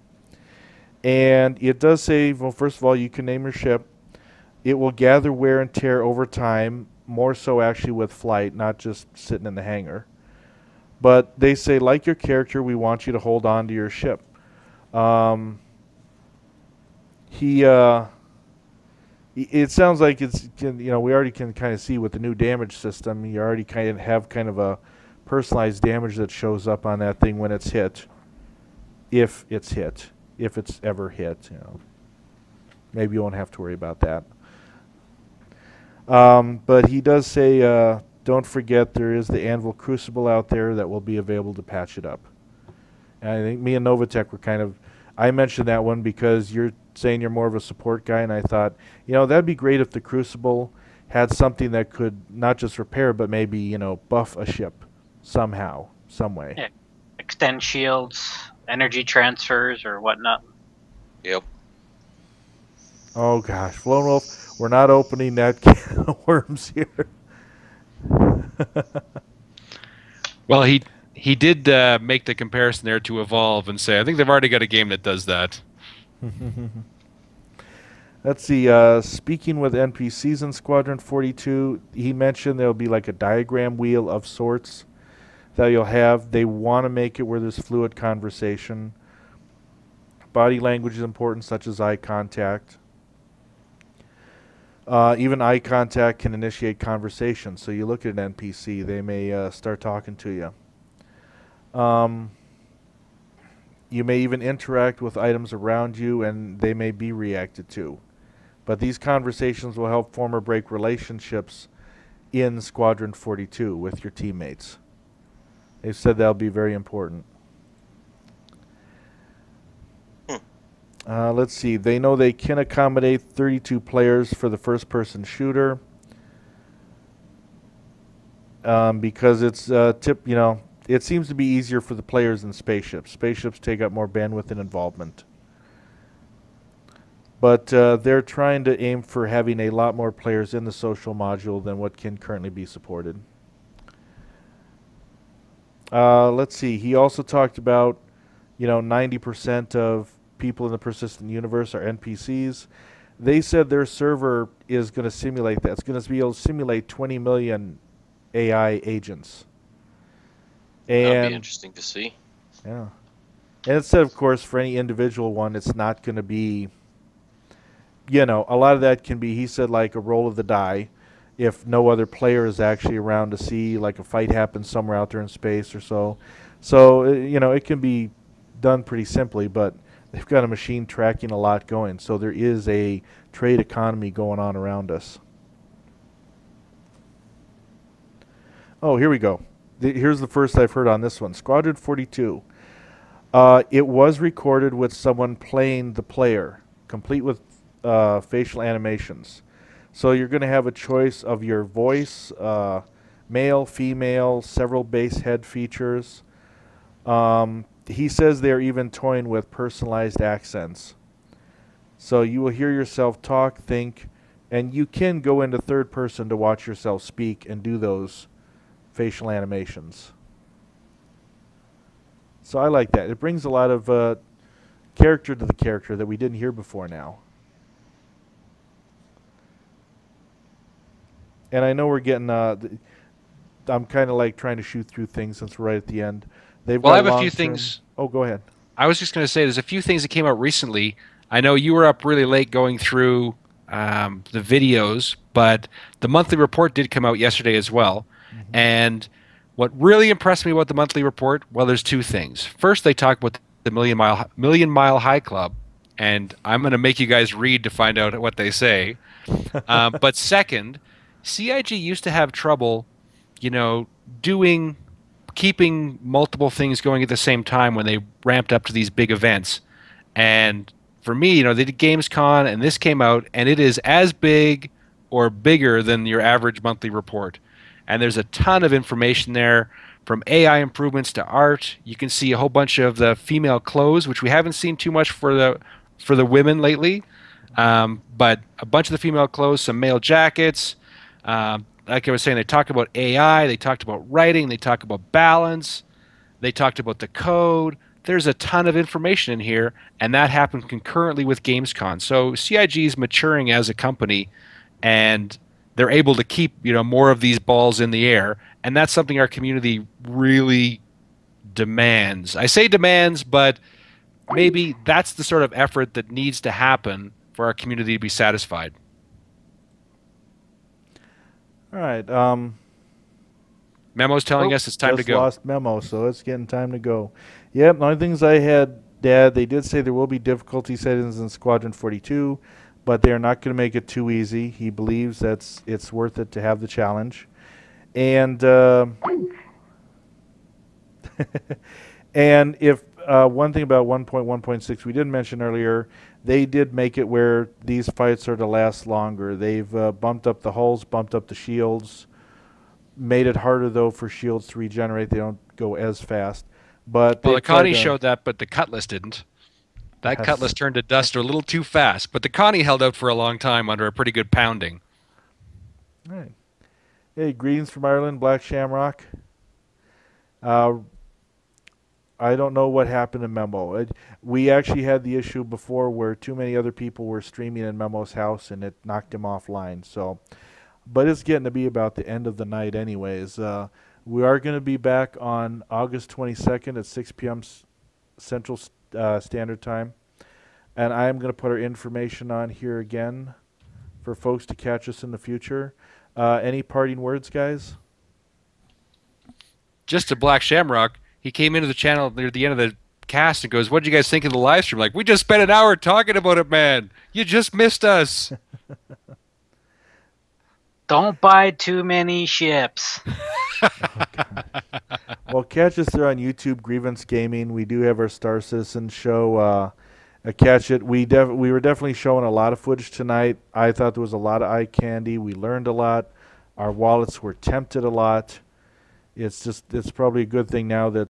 And it does say, well, first of all, you can name your ship. It will gather wear and tear over time, more so actually with flight, not just sitting in the hangar. But they say, like your character, we want you to hold on to your ship. It sounds like it's, we already can kind of see with the new damage system, you already have kind of a personalized damage that shows up on that thing when it's hit. If it's hit. If it's ever hit, Maybe you won't have to worry about that. But he does say, don't forget there is the Anvil Crucible out there that will be available to patch it up. And I think me and Novatech were I mentioned that one because you're saying you're more of a support guy, and I thought, that'd be great if the Crucible had something that could not just repair, but maybe, buff a ship somehow, some way. Yeah. Extend shields, energy transfers, or whatnot. Yep. Oh gosh, Lone Wolf, we're not opening that can of worms here. Well, he did make the comparison there to Evolve and say, I think they've already got a game that does that. Let's see, speaking with NPCs in Squadron 42, he mentioned there'll be like a diagram wheel of sorts that you'll have. They want to make it where there's fluid conversation. Body language is important, such as eye contact. Even eye contact can initiate conversation. So you look at an NPC, they may start talking to you. You may even interact with items around you, and they may be reacted to. But these conversations will help form or break relationships in Squadron 42 with your teammates. They've said that'll be very important. Let's see. They know they can accommodate 32 players for the first-person shooter because it's it seems to be easier for the players than spaceships. Spaceships take up more bandwidth and involvement. But they're trying to aim for having a lot more players in the social module than what can currently be supported. Let's see. He also talked about, 90% of people in the persistent universe are NPCs. They said their server is going to simulate that. It's going to be able to simulate 20 million AI agents. And that'll be interesting to see. Yeah. And it said, of course, for any individual one, it's not going to be, a lot of that can be, he said, like a roll of the die. If no other player is actually around to see, like a fight happens somewhere out there in space or so. So, it can be done pretty simply, but they've got a machine tracking a lot going. So there is a trade economy going on around us. Oh, here we go. Here's the first I've heard on this one. Squadron 42. It was recorded with someone playing the player, complete with facial animations. So you're going to have a choice of your voice, male, female, several base head features. He says they're even toying with personalized accents. So you will hear yourself talk, think, and you can go into third person to watch yourself speak and do those facial animations. So I like that. It brings a lot of character to the character that we didn't hear before now. And I know we're getting, I'm kind of like trying to shoot through things since we're right at the end. Well, I have a few things. Oh, go ahead. I was just going to say there's a few things that came out recently. I know you were up really late going through the videos, but the monthly report did come out yesterday as well. Mm-hmm. And what really impressed me about the monthly report, well, there's two things. First, they talk about the Million Mile High Club, and I'm going to make you guys read to find out what they say. But second, CIG used to have trouble, keeping multiple things going at the same time when they ramped up to these big events. And for me, they did Gamescom, and this came out, and it is as big or bigger than your average monthly report. and there's a ton of information there, from AI improvements to art. You can see a whole bunch of the female clothes, which we haven't seen too much for the women lately, but a bunch of the female clothes, some male jackets. Like I was saying, they talked about AI, they talked about writing, they talked about balance, they talked about the code. There's a ton of information in here, and that happened concurrently with Gamescom. So CIG is maturing as a company, and they're able to keep more of these balls in the air, and that's something our community really demands. I say demands, but maybe that's the sort of effort that needs to happen for our community to be satisfied. All right. Memo's telling us it's time to go. Just lost Memo, so it's getting time to go. Yep, the only things I had, Dad, they did say there will be difficulty settings in Squadron 42, but they are not going to make it too easy. He believes that it's worth it to have the challenge. And and if one thing about 1.1.6 we didn't mention earlier, they did make it where these fights are to last longer. They've bumped up the hulls, bumped up the shields, made it harder, though, for shields to regenerate. They don't go as fast. But well, the Connie showed that, but the Cutlass didn't. That Cutlass turned to dust a little too fast, but the Connie held out for a long time under a pretty good pounding. All right. Hey, greetings from Ireland, Black Shamrock. I don't know what happened to Memo. We actually had the issue before where too many other people were streaming in Memo's house, and it knocked him offline. So, but it's getting to be about the end of the night anyways. We are going to be back on August 22nd at 6 p.m. Central Standard Time. And I am going to put our information on here again for folks to catch us in the future. Any parting words, guys? Just to Black Shamrock, he came into the channel near the end of the cast and goes, "What did you guys think of the live stream?" Like, we just spent an hour talking about it, man. You just missed us. Don't buy too many ships. Well, catch us there on YouTube, Grievance Gaming. We do have our Star Citizen show. Catch it. We were definitely showing a lot of footage tonight. I thought there was a lot of eye candy. We learned a lot. Our wallets were tempted a lot. It's probably a good thing now that